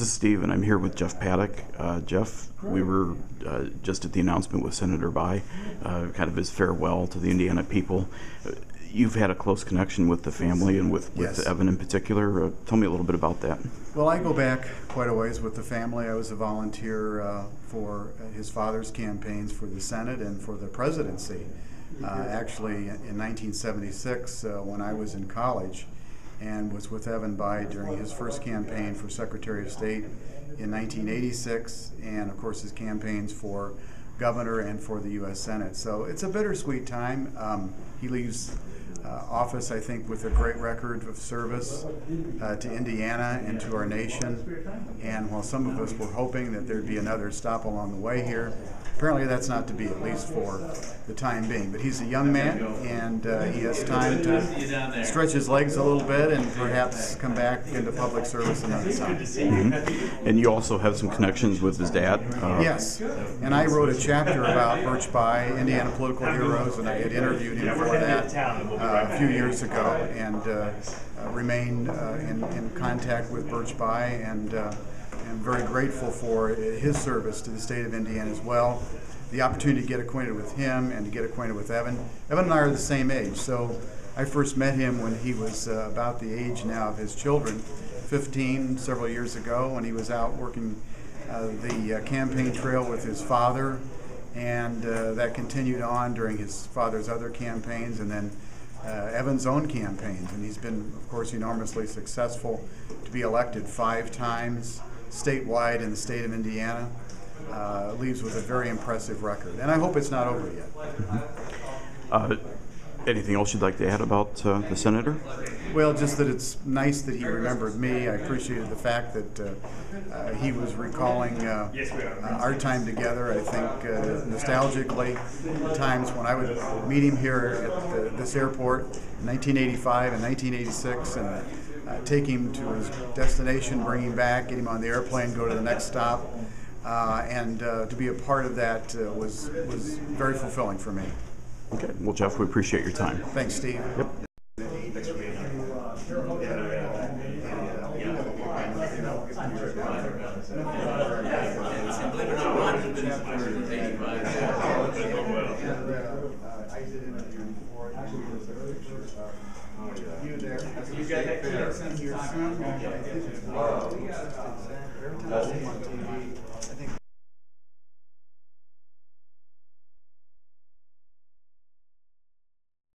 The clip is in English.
is Steve, and I'm here with Geoff Paddock. Geoff, we were just at the announcement with Senator Bayh, kind of his farewell to the Indiana people. You've had a close connection with the family and with Yes. Evan in particular. Tell me a little bit about that. Well, I go back quite a ways with the family. I was a volunteer for his father's campaigns for the Senate and for the presidency. Actually, in 1976, when I was in college, and was with Evan Bayh during his first campaign for Secretary of State in 1986, and of course his campaigns for governor and for the U.S. Senate. So it's a bittersweet time. He leaves office, I think, with a great record of service to Indiana and to our nation. And while some of us were hoping that there'd be another stop along the way here, apparently that's not to be, at least for the time being. But he's a young man, and he has time to stretch his legs a little bit and perhaps come back into public service another time. Mm-hmm. And you also have some connections with his dad. Yes, and I wrote a chapter about Birch Bayh, Indiana political heroes, and I had interviewed him for that a few years ago, and remain in contact with Birch Bayh, and I'm very grateful for his service to the state of Indiana as well. The opportunity to get acquainted with him and to get acquainted with Evan. Evan and I are the same age, so I first met him when he was about the age now of his children, 15, several years ago, when he was out working the campaign trail with his father, and that continued on during his father's other campaigns, and then Evan's own campaigns. And he's been, of course, enormously successful to be elected 5 times statewide in the state of Indiana. Leaves with a very impressive record, and I hope it's not over yet. Mm-hmm. Anything else you'd like to add about the senator? Well, just that it's nice that he remembered me. I appreciated the fact that he was recalling our time together. I think nostalgically, the times when I would meet him here at this airport in 1985 and 1986, and take him to his destination, bring him back, get him on the airplane, go to the next stop, and to be a part of that was very fulfilling for me. Okay. Well, Geoff, we appreciate your time. Thanks, Steve. Yep. You got that connection to your son?